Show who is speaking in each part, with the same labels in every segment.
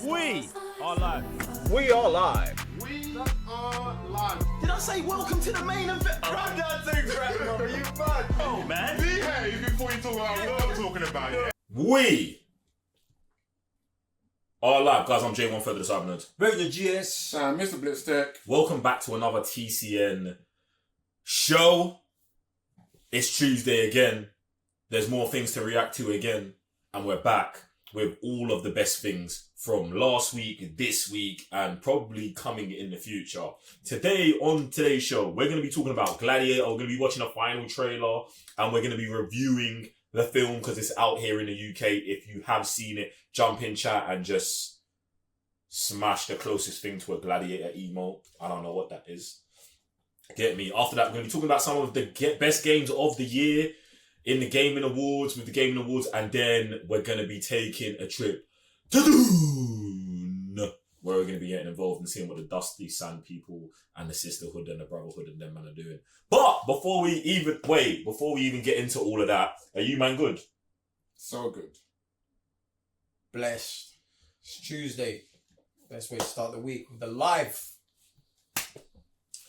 Speaker 1: We are live.
Speaker 2: We are live.
Speaker 3: We are live.
Speaker 1: Did I say welcome to the main event?
Speaker 3: I'm not saying right, bro. You mad?
Speaker 1: Oh, man.
Speaker 3: Behave before you talk about what I'm talking about, yeah?
Speaker 4: We are live, guys. I'm J1 Further the Cybernerds.
Speaker 2: Regular GS.
Speaker 3: Mr. Blitztech.
Speaker 4: Welcome back to another TCN show. It's Tuesday again. There's more things to react to again. And we're back with all of the best things from last week, this week, and probably coming in the future. Today, on today's show, we're going to be talking about Gladiator. We're going to be watching a final trailer. And we're going to be reviewing the film because it's out here in the UK. If you have seen it, jump in chat and just smash the closest thing to a Gladiator emote. I don't know what that is. Get me? After that, we're going to be talking about some of the best games of the year in the Gaming Awards, with the Gaming Awards, and then we're going to be taking a trip to Dune, where we're going to be getting involved and seeing what the Dusty Sand people and the Sisterhood and the Brotherhood and them man are doing. But before we even get into all of that, are you man good?
Speaker 3: So good.
Speaker 2: Blessed. It's Tuesday. Best way to start the week with the live.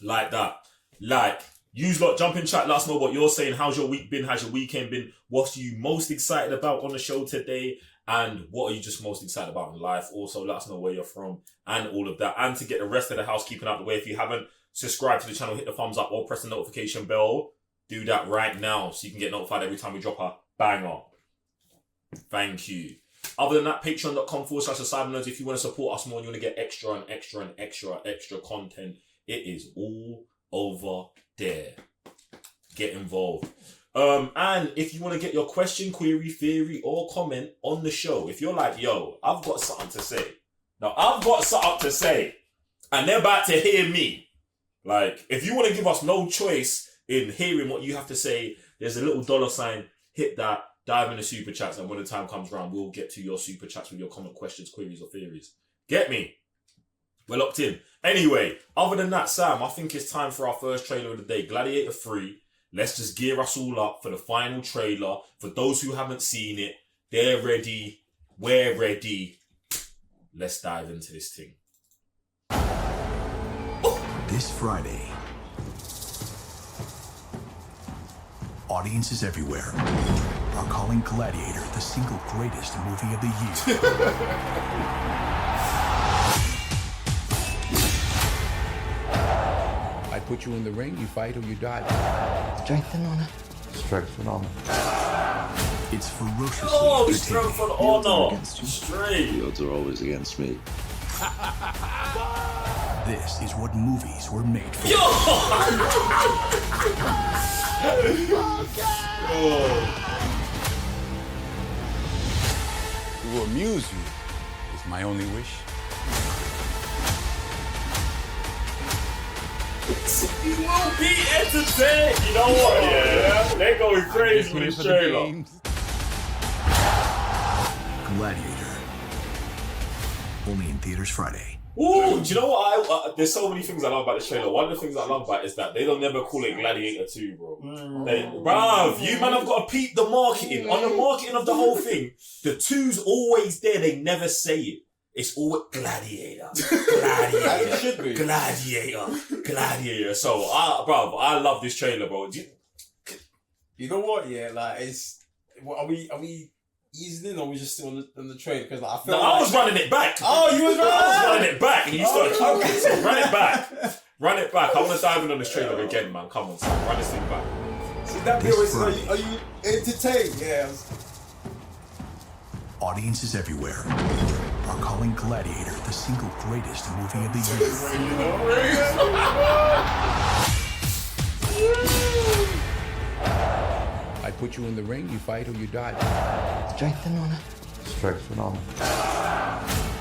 Speaker 4: Like that. Like, use lot, jump in chat, let us know what you're saying. How's your week been? How's your weekend been? What are you most excited about on the show today? And what are you just most excited about in life? Also, let us know where you're from and all of that. And to get the rest of the housekeeping out of the way, if you haven't subscribed to the channel, hit the thumbs up or press the notification bell. Do that right now so you can get notified every time we drop a banger. Thank you. Other than that, patreon.com/cybernerds. If you want to support us more and you want to get extra content, it is all over there. Get involved. And if you want to get your question, query, theory, or comment on the show, if you're like, yo, I've got something to say. Now, I've got something to say, and they're about to hear me. Like, if you want to give us no choice in hearing what you have to say, there's a little $sign, hit that, dive in the super chats, and when the time comes around, we'll get to your super chats with your comment, questions, queries, or theories. Get me? We're locked in. Anyway, other than that, Sam, I think it's time for our first trailer of the day, Gladiator 3. Let's just gear us all up for the final trailer. For those who haven't seen it, they're ready. We're ready. Let's dive into this thing.
Speaker 5: This Friday, audiences everywhere are calling Gladiator the single greatest movie of the year.
Speaker 6: I put you in the ring, you fight or you die.
Speaker 7: Strength and honor.
Speaker 6: Strength and honor.
Speaker 5: It's ferociously
Speaker 4: Strength
Speaker 5: entertaining.
Speaker 4: and honor. Straight.
Speaker 8: The odds are always against me.
Speaker 5: This is what movies were made for.
Speaker 6: To amuse you is my only wish.
Speaker 4: You will be entertained. You know what? Yeah, they're going crazy with this trailer.
Speaker 5: Gladiator. Only in theaters Friday.
Speaker 4: Ooh, do you know what? There's so many things I love about this trailer. One of the things I love about it is that they don't never call it Gladiator 2, bro. Bruv, you man have got to peep the marketing. On the marketing of the whole thing, the 2's always there. They never say it. It's always Gladiator. Gladiator.
Speaker 2: Should be.
Speaker 4: Gladiator. So, bruv, I love this trailer, bro.
Speaker 2: You know what? Yeah, like it's. Are we easing in, or are we just still on the trailer? Because like, I feel.
Speaker 4: I was running it back.
Speaker 2: Oh, you was
Speaker 4: I was running it back, and you started talking. So run it back. Run it back. I want to dive in on this trailer again, man. Come on, son. Run this thing back.
Speaker 2: See, that
Speaker 5: This
Speaker 2: always
Speaker 5: Friday.
Speaker 2: are you entertained? Yeah.
Speaker 5: Audiences everywhere are calling Gladiator the single greatest movie of the year.
Speaker 6: I put you in the ring, you fight or you die.
Speaker 7: Strength and honor.
Speaker 8: Strength and honor.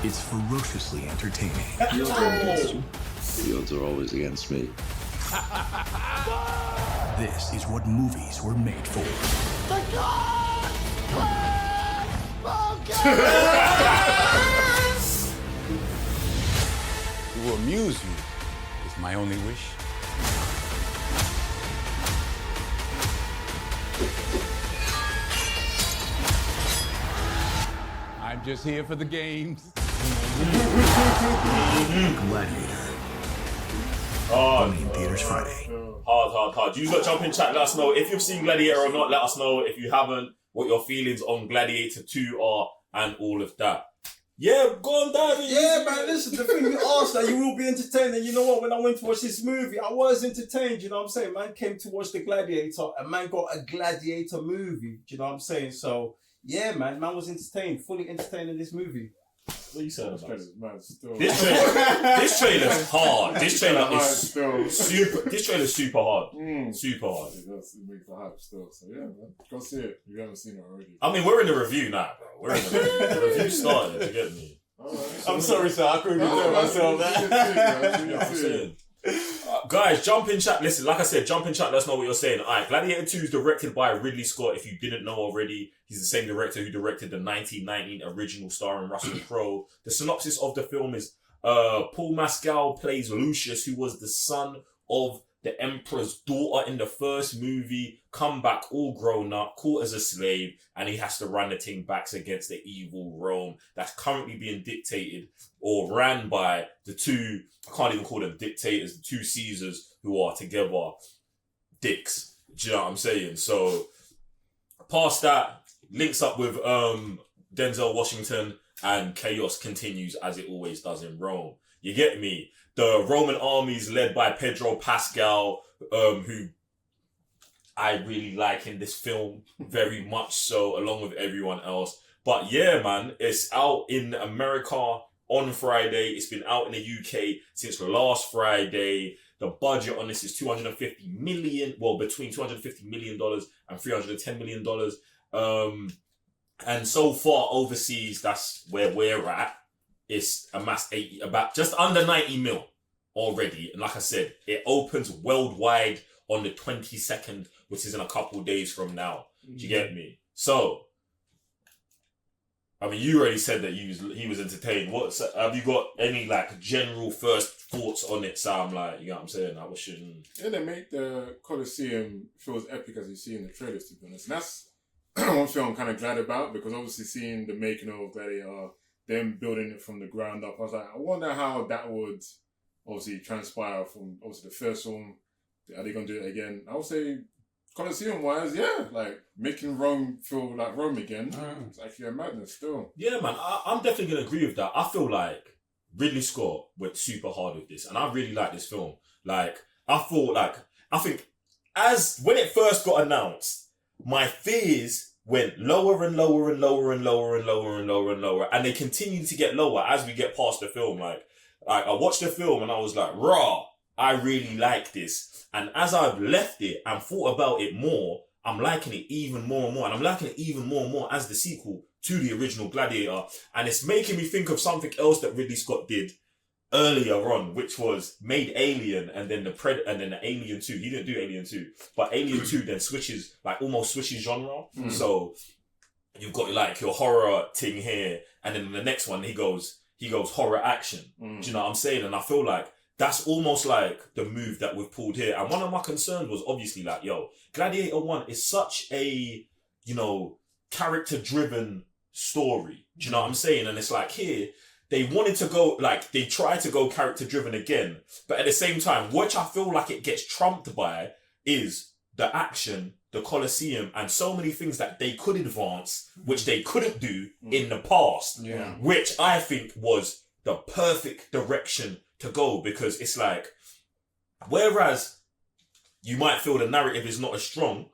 Speaker 5: It's ferociously entertaining.
Speaker 8: The odds are always against me.
Speaker 5: This is what movies were made for.
Speaker 6: To amuse you is my only wish. I'm just here for the games.
Speaker 5: Gladiator.
Speaker 4: Oh,
Speaker 5: Only in theaters Friday.
Speaker 4: hard. You got jump in chat. Let us know if you've seen Gladiator or not. Let us know if you haven't. What your feelings on Gladiator 2 are and all of that. Yeah, go on, David.
Speaker 2: Yeah, man, listen, the thing you asked that you will be entertained. And you know what? When I went to watch this movie, I was entertained. You know what I'm saying? Man came to watch the Gladiator and man got a Gladiator movie. Do you know what I'm saying? So, yeah, man was entertained. Fully entertained in this movie.
Speaker 4: What are you saying about this?
Speaker 3: Man, still.
Speaker 4: This trailer's hard. This trailer
Speaker 3: Man,
Speaker 4: is
Speaker 3: still.
Speaker 4: super. This trailer's super hard. Super hard.
Speaker 3: It makes the hype still. So yeah, man, go see it. If you haven't seen it already.
Speaker 4: I mean, we're in the review now, bro. We're in the review. The review started. You get me?
Speaker 2: I'm sorry, sir. I couldn't do myself.
Speaker 4: I'm saying. Guys, jump in chat. Listen, like I said, jump in chat. Let us know what you're saying. Alright, Gladiator 2 is directed by Ridley Scott. If you didn't know already, he's the same director who directed the 1919 original starring Russell Crowe. The synopsis of the film is Paul Mescal plays Lucius, who was the son of the Emperor's daughter in the first movie, come back all grown up, caught as a slave, and he has to run the thing back against the evil Rome that's currently being dictated or ran by the two, I can't even call them dictators, the two Caesars who are together dicks. Do you know what I'm saying? So, past that, links up with Denzel Washington, and chaos continues as it always does in Rome. You get me? The Roman armies led by Pedro Pascal, who I really like in this film very much so, along with everyone else. But yeah, man, it's out in America on Friday. It's been out in the UK since last Friday. The budget on this is $250 million, well, between $250 million and $310 million. And so far overseas, that's where we're at. It's amassed about just under 90 mil already. And like I said, it opens worldwide on the 22nd, which is in a couple of days from now. Do you get me? So, I mean, you already said that he was entertained. Have you got any like general first thoughts on it, Sam? Like, you know what I'm saying? Like,
Speaker 3: Yeah, they make the Colosseum feel as epic as you see in the trailers, to be honest. And that's one thing I'm kind of glad about, because obviously seeing the making of Gladiator, them building it from the ground up, I was like, I wonder how that would obviously transpire from obviously the first film. Are they going to do it again? I would say Colosseum wise, yeah, like making Rome feel like Rome again. It's actually a madness still.
Speaker 4: Yeah, man, I'm definitely going to agree with that. I feel like Ridley Scott went super hard with this, and I really like this film. Like, I think as when it first got announced, my fears went lower and lower and lower and lower and lower and lower and lower, and they continue to get lower as we get past the film. Like I watched the film and I was like, raw, I really like this. And as I've left it and thought about it more, I'm liking it even more and more. And I'm liking it even more and more as the sequel to the original Gladiator. And it's making me think of something else that Ridley Scott did earlier on, which was made Alien and then the Alien 2. He didn't do Alien 2, but Alien 2 then almost switches genre. So you've got like your horror thing here, and then the next one he goes horror action. Do you know what I'm saying? And I feel like that's almost like the move that we've pulled here. And one of my concerns was obviously like, Gladiator 1 is such a, character-driven story. Do you know what I'm saying? And it's like here, they wanted to go, like, they tried to go character-driven again. But at the same time, which I feel like it gets trumped by is the action, the Colosseum, and so many things that they could advance, which they couldn't do in the past.
Speaker 2: Yeah.
Speaker 4: Which I think was the perfect direction to go, because it's like, whereas you might feel the narrative is not as strong,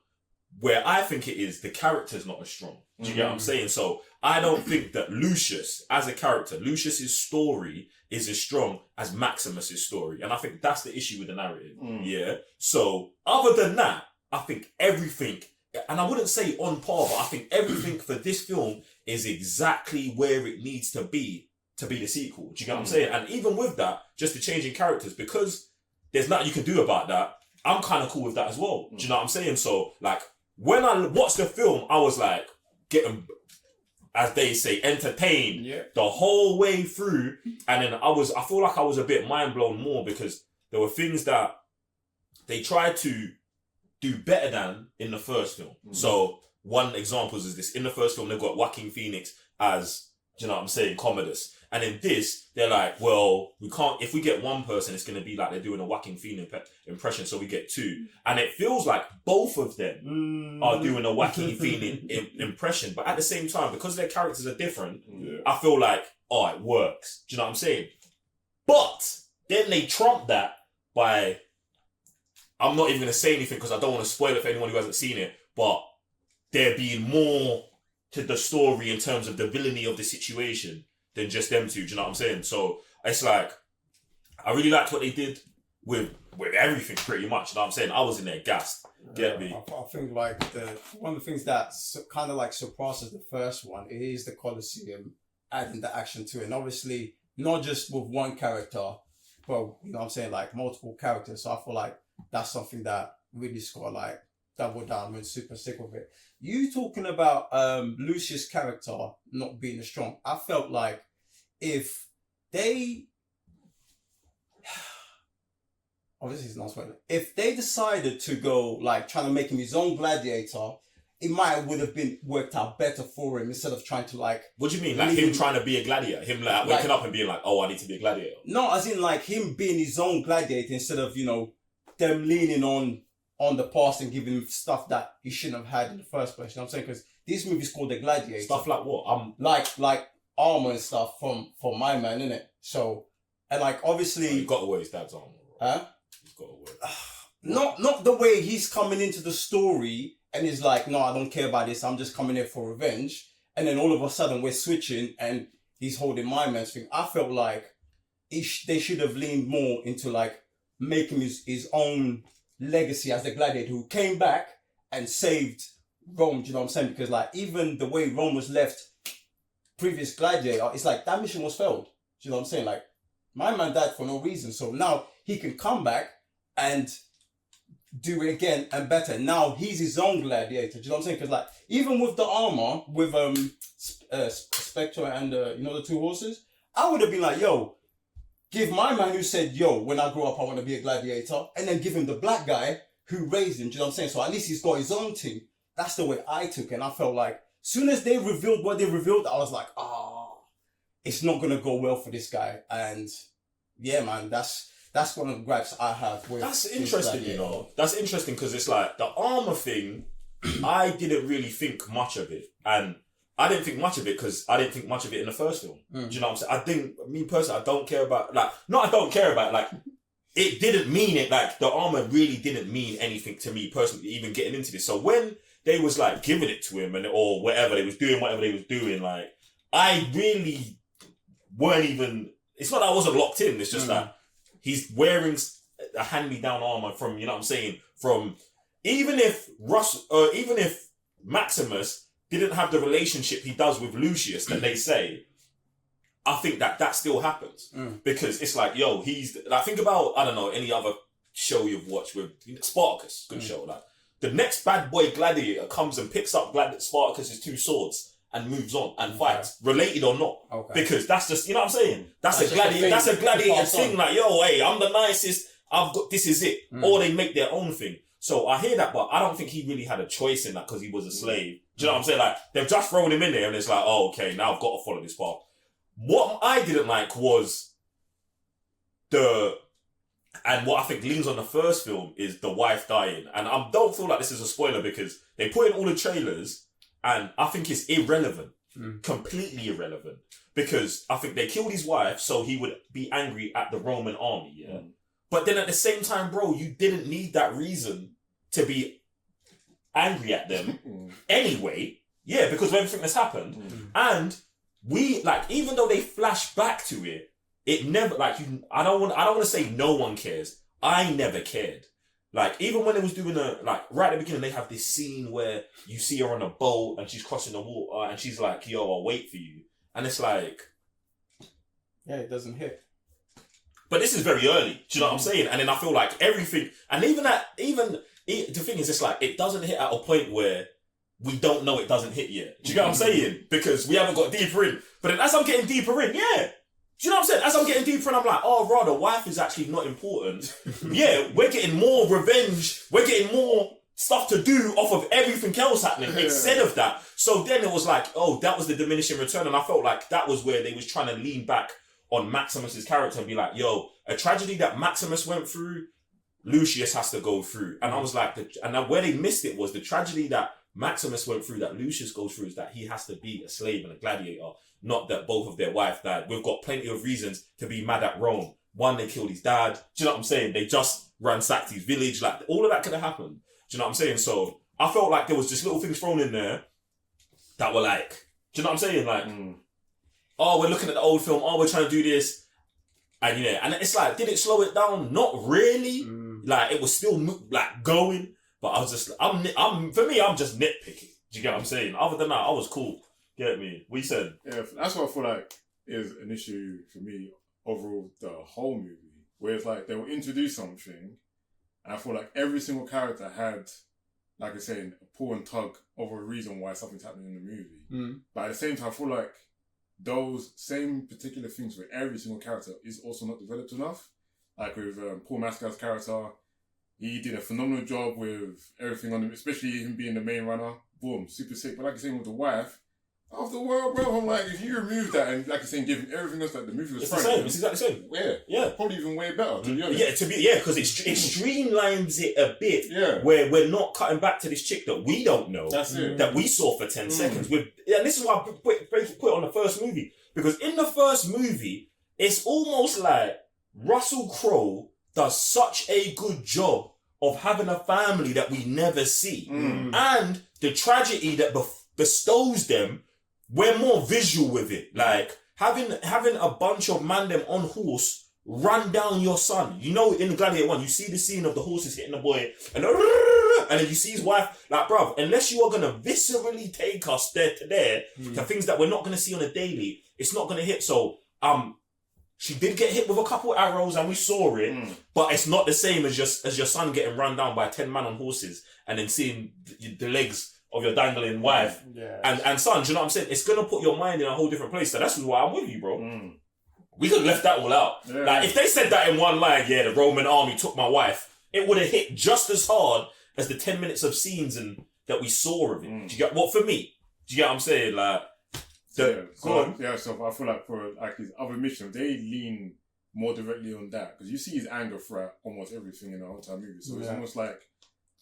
Speaker 4: where I think it is, the character's not as strong. Do you get what I'm saying? So I don't think that Lucius, as a character, Lucius's story is as strong as Maximus's story. And I think that's the issue with the narrative. Yeah. So other than that, I think everything, and I wouldn't say on par, but I think everything for this film is exactly where it needs to be the sequel. Do you get what I'm saying? And even with that, just the change in characters, because there's nothing you can do about that, I'm kind of cool with that as well. Do you know what I'm saying? So, like, when I watched the film, I was like, getting, as they say, entertained the whole way through. And then I feel like I was a bit mind blown more, because there were things that they tried to do better than in the first film. So one example is this. In the first film, they've got Joaquin Phoenix as, do you know what I'm saying, Commodus. And in this, they're like, well, we can't, if we get one person, it's going to be like they're doing a Joaquin Phoenix impression, so we get two. And it feels like both of them are doing a Joaquin Phoenix impression, but at the same time, because their characters are different, I feel like, oh, it works. Do you know what I'm saying? But then they trump that by, I'm not even going to say anything because I don't want to spoil it for anyone who hasn't seen it, but there being more to the story in terms of the villainy of the situation than just them two. Do you know what I'm saying? So it's like, I really liked what they did with everything pretty much. You know what I'm saying? I was in there gassed. Get me?
Speaker 2: I think like one of the things that kind of like surpasses the first one is the Colosseum adding the action to it. And obviously not just with one character, but you know what I'm saying, like multiple characters. So I feel like that's something that Ridley Scott like double down and super sick with it. You talking about Lucius' character not being as strong. I felt like if they obviously it's not spoiler. If they decided to go like trying to make him his own gladiator, it would have been worked out better for him instead of trying to like.
Speaker 4: What do you mean? Like him trying to be a gladiator? Him like waking up and being like, oh, I need to be a gladiator?
Speaker 2: No, as in like him being his own gladiator instead of, you know, them leaning on the past and giving him stuff that he shouldn't have had in the first place. You know what I'm saying? Because this movie's called The Gladiator.
Speaker 4: Stuff like what?
Speaker 2: Like armor and stuff from my man, innit? So, and like obviously...
Speaker 4: He got away his dad's armor.
Speaker 2: Huh?
Speaker 4: He's got away.
Speaker 2: Not the way he's coming into the story and he's like, no, I don't care about this. I'm just coming here for revenge. And then all of a sudden we're switching and he's holding my man's thing. I felt like they should have leaned more into like making his own legacy as the gladiator who came back and saved Rome. Do you know what I'm saying? Because like even the way Rome was left previous gladiator, it's like that mission was failed. Do you know what I'm saying? Like my man died for no reason. So now he can come back and do it again and better. Now he's his own gladiator. Do you know what I'm saying? Because like even with the armor with Spectre and you know the two horses, I would have been like, yo, give my man who said, yo, when I grow up I want to be a gladiator, and then give him the black guy who raised him. Do you know what I'm saying? So at least he's got his own team. That's the way I took it. And I felt like soon as they revealed what they revealed, I was like, it's not gonna go well for this guy. And yeah, man, that's one of the gripes I have with.
Speaker 4: That's interesting, you know. That's interesting because it's like the armor thing. I didn't really think much of it, and I didn't think much of it because I didn't think much of it in the first film. Do you know what I'm saying? I think me personally, I don't care about like. Not I don't care about it, like. It didn't mean it. Like the armor really didn't mean anything to me personally. Even getting into this, so when they was like giving it to him and or whatever they was doing, like I really weren't even. It's not that I wasn't locked in. It's just that. He's wearing a hand-me-down armor from, you know what I'm saying, from, even if Maximus didn't have the relationship he does with Lucius that they say, I think that still happens. Because it's like, yo, like, think about, I don't know, any other show you've watched with Spartacus, good show, like, the next bad boy gladiator comes and picks up Spartacus's two swords and moves on and fights, related or not. Okay. Because that's just, you know what I'm saying? That's a gladiator thing. Like, yo, hey, I'm the nicest. This is it. Or they make their own thing. So I hear that, but I don't think he really had a choice in that because he was a slave. Do you know what I'm saying? Like, they've just thrown him in there and it's like, oh, okay, now I've got to follow this path. What I didn't like was and what I think leans on the first film is the wife dying. And I don't feel like this is a spoiler because they put in all the trailers and I think it's irrelevant, completely irrelevant, because I think they killed his wife so he would be angry at the Roman army, yeah? But then at the same time, bro, you didn't need that reason to be angry at them anyway, yeah, because of everything that's happened. And we, like, even though they flash back to it, it never, like, I don't want to say no one cares. I never cared. Like, even when it was doing right at the beginning, they have this scene where you see her on a boat and she's crossing the water and she's like, yo, I'll wait for you. And it's like...
Speaker 2: Yeah, it doesn't hit.
Speaker 4: But this is very early. Do you know what I'm saying? And then I feel like everything... And the thing is, it's like, it doesn't hit at a point where we don't know it doesn't hit yet. Do you get what I'm saying? Because we haven't got deeper in. But then as I'm getting deeper in, yeah... Do you know what I'm saying? As I'm getting deeper and I'm like, oh, the wife is actually not important. Yeah, we're getting more revenge. We're getting more stuff to do off of everything else happening instead of that. So then it was like, oh, that was the diminishing return. And I felt like that was where they was trying to lean back on Maximus's character and be like, yo, a tragedy that Maximus went through, Lucius has to go through. And I was like, and then where they missed it was the tragedy that Maximus went through, that Lucius goes through, is that he has to be a slave and a gladiator, not that both of their wife died. We've got plenty of reasons to be mad at Rome. One, they killed his dad. Do you know what I'm saying? They just ransacked his village. Like, all of that could have happened. Do you know what I'm saying? So I felt like there was just little things thrown in there that were like, do you know what I'm saying? Like, oh, we're looking at the old film. Oh, we're trying to do this. And yeah, and it's like, did it slow it down? Not really. Like, it was still like going, but I was just, for me, I'm just nitpicking. Do you get what I'm saying? Other than that, I was cool. Get me? What you said?
Speaker 3: Yeah, that's what I feel like is an issue for me overall, the whole movie, where it's like they will introduce something, and I feel like every single character had, like I said, a pull and tug over a reason why something's happening in the movie. But at the same time, I feel like those same particular things for every single character is also not developed enough. Like with Paul Mescal's character, he did a phenomenal job with everything on him, especially him being the main runner. Boom, super sick. But like I said with the wife, after a while, bro, I'm like, if you remove that and like I said, give him everything else that the movie was
Speaker 4: It's the same. It's exactly the same.
Speaker 3: Yeah, probably even way better. To be honest.
Speaker 4: Because it streamlines it a bit.
Speaker 3: Yeah,
Speaker 4: where we're not cutting back to this chick that we don't know.
Speaker 3: That's it.
Speaker 4: That we saw for 10 seconds. And this is why I put it on the first movie, because in the first movie, it's almost like Russell Crowe does such a good job of having a family that we never see, and the tragedy that bestows them. We're more visual with it. Like, having a bunch of man them on horse run down your son. You know, in the Gladiator 1, you see the scene of the horses hitting the boy, and then you see his wife. Like, bruv, unless you are going to viscerally take us there to there, to things that we're not going to see on a daily, it's not going to hit. So, she did get hit with a couple arrows, and we saw it, but it's not the same as your son getting run down by 10 men on horses, and then seeing the legs of your dangling wife and son. Do you know what I'm saying? It's gonna put your mind in a whole different place. So that's why I'm with you, bro. We could have left that all out. Yeah. Like, if they said that in one line, yeah, the Roman army took my wife, it would have hit just as hard as the 10 minutes of scenes that we saw of it. Do you get what for me? Do you get what I'm saying? Like,
Speaker 3: so I feel like for like his other mission, they lean more directly on that, because you see his anger throughout almost everything in the whole time movie. So it's almost like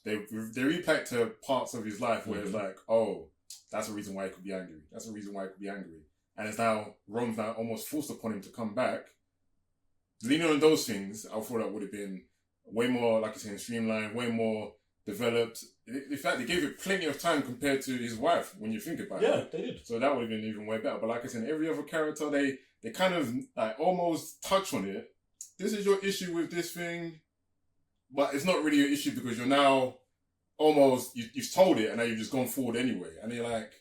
Speaker 3: they repack to parts of his life where it's like, oh, that's a reason why he could be angry. That's a reason why he could be angry. And it's now, Rome's now almost forced upon him to come back. Leaning on those things, I thought that would have been way more, like you say, streamlined, way more developed. In fact, they gave it plenty of time compared to his wife, when you think about it.
Speaker 4: Yeah, they did.
Speaker 3: So that would have been even way better. But like I said, every other character, they kind of like almost touch on it. This is your issue with this thing. But it's not really your issue because you're now almost, you've told it and now you've just gone forward anyway. And they're like,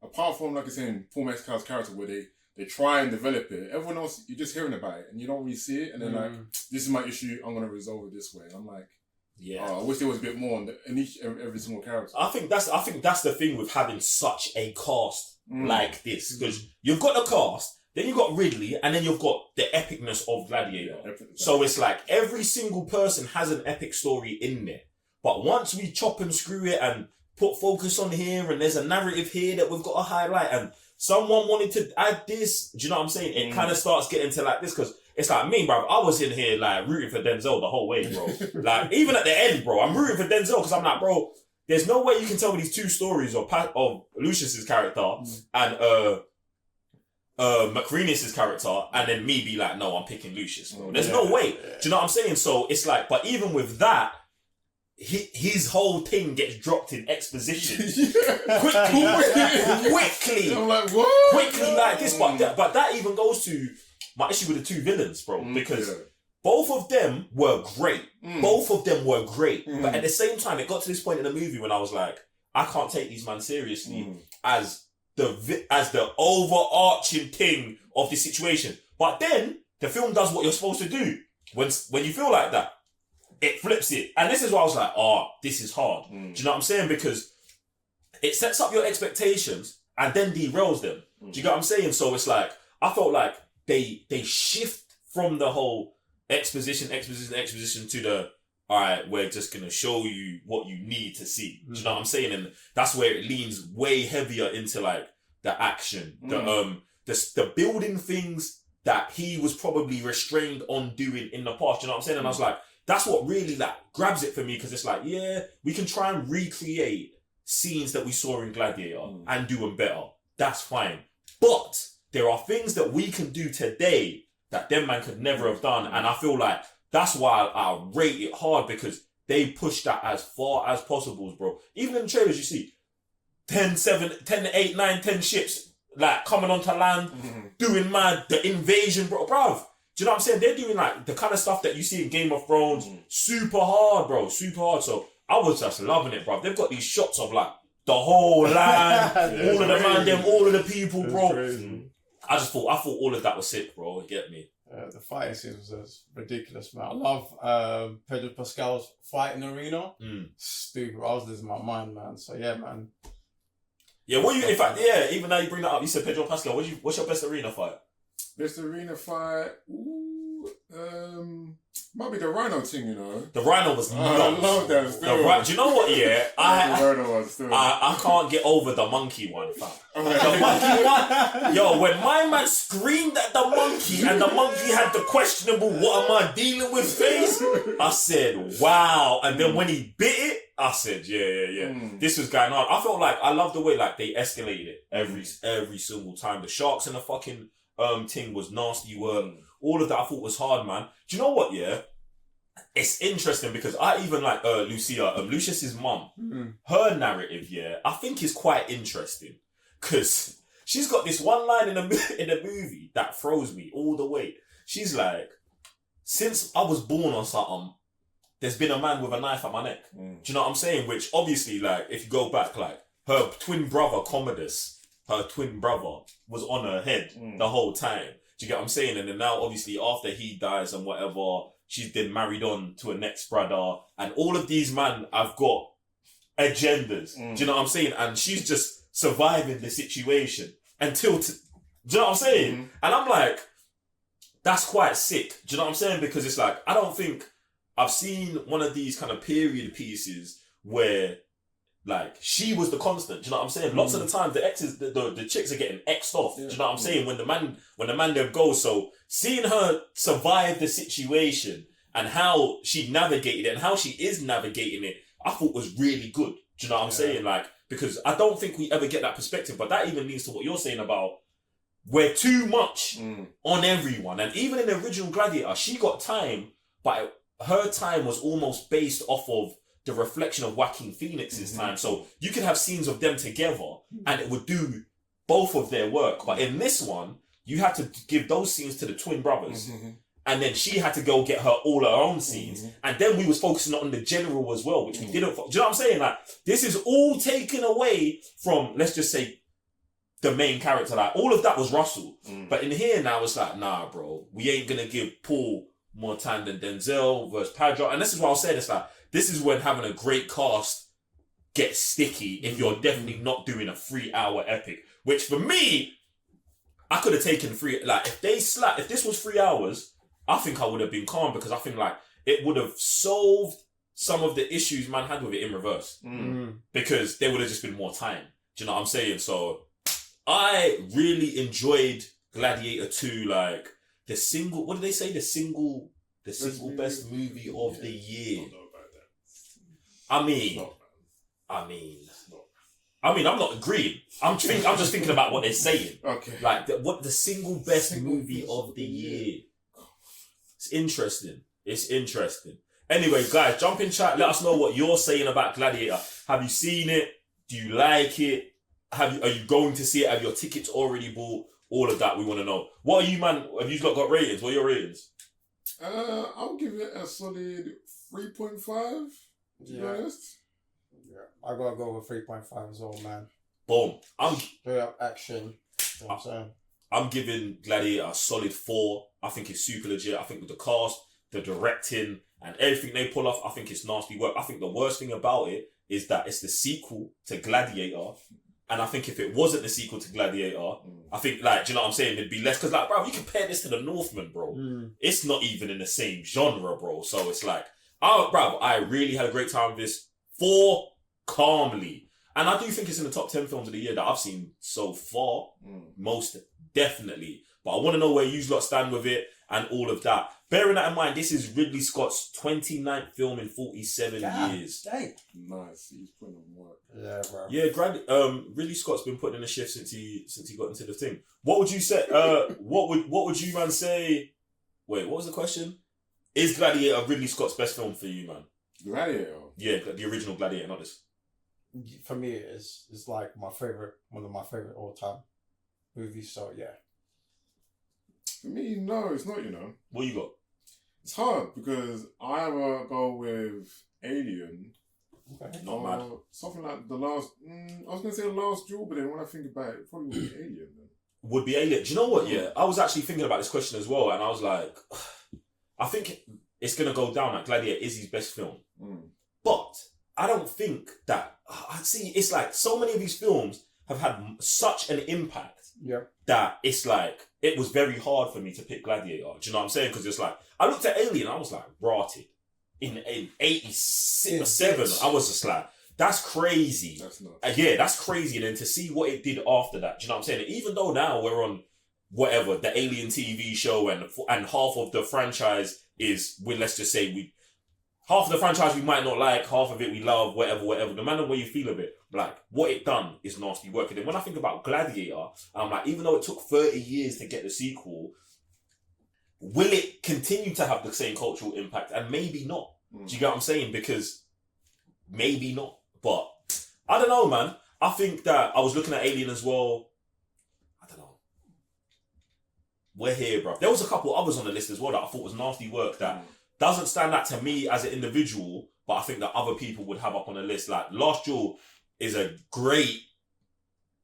Speaker 3: apart from, like I said, Paul Mescal's character where they try and develop it, everyone else, you're just hearing about it and you don't really see it. And then like, this is my issue, I'm going to resolve it this way. And I'm like, I wish there was a bit more on every single character.
Speaker 4: I think that's the thing with having such a cast like this. Because you've got the cast, then you've got Ridley, and then you've got the epicness of Gladiator. So it's like every single person has an epic story in there. But once we chop and screw it and put focus on here, and there's a narrative here that we've got to highlight, and someone wanted to add this, do you know what I'm saying? It kind of starts getting to like this, because it's like me, bro. I was in here like rooting for Denzel the whole way, bro. Like, even at the end, bro, I'm rooting for Denzel because I'm like, bro, there's no way you can tell me these two stories of Lucius's character and Maximus's character, and then me be like, no, I'm picking Lucius, bro. There's no way. Do you know what I'm saying? So it's like, but even with that, his whole thing gets dropped in exposition quickly.
Speaker 3: I'm like, what?
Speaker 4: Quickly like this, but that even goes to my issue with the two villains, bro, because both of them were great. Both of them were great, but at the same time, it got to this point in the movie when I was like, I can't take these man seriously as the overarching thing of the situation. But then the film does what you're supposed to do when you feel like that. It flips it. And this is why I was like, this is hard. Do you know what I'm saying? Because it sets up your expectations and then derails them. Do you get what I'm saying? So it's like, I felt like they shift from the whole exposition to the all right, we're just gonna show you what you need to see. Do you know what I'm saying? And that's where it leans way heavier into like the action, the building things that he was probably restrained on doing in the past. You know what I'm saying? And I was like, that's what really like grabs it for me, because it's like, yeah, we can try and recreate scenes that we saw in Gladiator and do them better. That's fine. But there are things that we can do today that them man could never have done. And I feel like that's why I rate it hard, because they push that as far as possible, bro. Even in the trailers, you see 10, 8, 9, 10 ships like coming onto land, doing the invasion, bro. Bruv, do you know what I'm saying? They're doing like the kind of stuff that you see in Game of Thrones. Super hard, bro. Super hard. So I was just loving it, bro. They've got these shots of like the whole land, all of the man, them, all of the people, bro. I thought all of that was sick, bro. You get me?
Speaker 2: The fighting scenes was ridiculous, man. I love Pedro Pascal's fighting arena. Stupid. I was losing my mind, man. So yeah, man.
Speaker 4: Yeah, in fact, yeah, even now you bring that up, you said Pedro Pascal. What's your best arena fight?
Speaker 3: Best arena fight? Might be the Rhino thing, you know.
Speaker 4: The Rhino was nuts.
Speaker 3: I love that still.
Speaker 4: Do you know what, yeah?
Speaker 3: The Rhino one still.
Speaker 4: I can't get over the monkey one, fam. The monkey one, yo, when my man screamed at the monkey and the monkey had the questionable "what am I dealing with" face, I said, wow. And then when he bit it, I said, yeah. This was going on. I felt like, I love the way like they escalated it every single time. The sharks and the fucking thing was nasty work. All of that I thought was hard, man. Do you know what, yeah? It's interesting because I even like Lucius's mum. Her narrative, yeah, I think is quite interesting. Because she's got this one line in the movie that throws me all the way. She's like, since I was born on something, there's been a man with a knife at my neck. Do you know what I'm saying? Which obviously, like, if you go back, like, her twin brother, Commodus, was on her head the whole time. Do you get what I'm saying? And then now, obviously, after he dies and whatever, she's been married on to a next brother. And all of these men have got agendas. Do you know what I'm saying? And she's just surviving the situation until... do you know what I'm saying? And I'm like, that's quite sick. Do you know what I'm saying? Because it's like, I don't think I've seen one of these kind of period pieces where like she was the constant. Do you know what I'm saying? Lots of the time the exes, the chicks are getting X'd off. Do you know what I'm saying? When the man them goes. So seeing her survive the situation and how she navigated it and how she is navigating it, I thought was really good. Do you know what I'm saying? Like, because I don't think we ever get that perspective, but that even leads to what you're saying about we're too much on everyone. And even in the original Gladiator, she got time, but her time was almost based off of the reflection of Joaquin Phoenix's time. So you could have scenes of them together and it would do both of their work. But in this one, you had to give those scenes to the twin brothers. And then she had to go get all her own scenes. And then we was focusing on the general as well, which we didn't. Do you know what I'm saying? Like, this is all taken away from, let's just say, the main character. Like, all of that was Russell. But in here now, it's like, nah, bro, we ain't gonna give Paul more time than Denzel versus Pedro. And this is what I was saying. It's like, this is when having a great cast gets sticky if you're definitely not doing a 3-hour epic. Which for me, I could have taken if this was 3 hours, I think I would have been calm, because I think like it would have solved some of the issues man had with it in reverse. Because there would have just been more time. Do you know what I'm saying? So I really enjoyed Gladiator 2, like the single, what did they say? The single best movie of the year. I mean, I'm not agreeing. I'm just thinking about what they're saying.
Speaker 3: Okay.
Speaker 4: Like, the single best movie of the year. It's interesting. Anyway, guys, jump in chat. Let us know what you're saying about Gladiator. Have you seen it? Do you like it? Are you going to see it? Have your tickets already bought? All of that we want to know. What are you, man? Have you got ratings? What are your ratings?
Speaker 3: I'll give it a solid 3.5. To be honest.
Speaker 2: Yeah, I gotta go with 3.5 as well, man.
Speaker 4: Boom.
Speaker 2: Straight up action. You know what I'm saying?
Speaker 4: I'm giving Gladiator a solid 4. I think it's super legit. I think with the cast, the directing, and everything they pull off, I think it's nasty work. I think the worst thing about it is that it's the sequel to Gladiator. And I think if it wasn't the sequel to Gladiator, I think, like, do you know what I'm saying? There'd be less. Because, like, bro, you compare this to The Northman, bro. It's not even in the same genre, bro. So it's like, Oh, bruv, I really had a great time with this. 4 calmly. And I do think it's in the top 10 films of the year that I've seen so far. Most definitely. But I want to know where you lot stand with it and all of that. Bearing that in mind, this is Ridley Scott's 29th film in 47 years.
Speaker 2: Dang.
Speaker 3: Nice. He's putting on work.
Speaker 2: Yeah, bro.
Speaker 4: Yeah, Ridley Scott's been putting in a shift since he got into the thing. What would you say? What would you, man, say? Wait, what was the question? Is Gladiator Ridley Scott's best film for you, man?
Speaker 3: Gladiator.
Speaker 4: Yeah, the original Gladiator, not this.
Speaker 2: For me, it's like one of my favorite all time movies. So yeah.
Speaker 3: For me, no, it's not, you know.
Speaker 4: What you got?
Speaker 3: It's hard because I either go with Alien
Speaker 2: Okay.
Speaker 4: Not
Speaker 3: or
Speaker 4: mad.
Speaker 3: something like The Last... I was going to say The Last Duel, but then when I think about it probably would be Alien then.
Speaker 4: Would be Alien. Do you know what? Yeah, I was actually thinking about this question as well, and I was like, I think it's gonna go down that Gladiator is his best film, but I don't think that. I see. It's like so many of these films have had such an impact that it's like it was very hard for me to pick Gladiator. Do you know what I'm saying? Because it's like I looked at Alien, I was like rotted in 86 or 7. I was just like, that's crazy.
Speaker 3: That's not.
Speaker 4: Yeah, that's crazy. And then to see what it did after that, do you know what I'm saying? And even though now we're on whatever the Alien TV show and half of the franchise is, let's just say half of the franchise we might not like, half of it we love, whatever. No matter what you feel of it, like what it done is nasty work. And then when I think about Gladiator, I'm like, even though it took 30 years to get the sequel, will it continue to have the same cultural impact? And maybe not. Do you get what I'm saying? Because maybe not. But I don't know, man. I think that I was looking at Alien as well. I don't know. We're here, bro. There was a couple others on the list as well that I thought was nasty work that doesn't stand out to me as an individual, but I think that other people would have up on the list. Like Last Duel is a great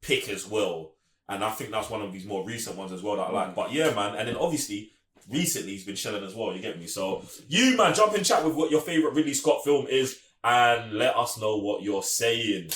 Speaker 4: pick as well. And I think that's one of these more recent ones as well that I like. But yeah, man. And then obviously, recently he's been shelling as well, you get me? So you, man, jump in chat with what your favourite Ridley Scott film is and let us know what you're saying.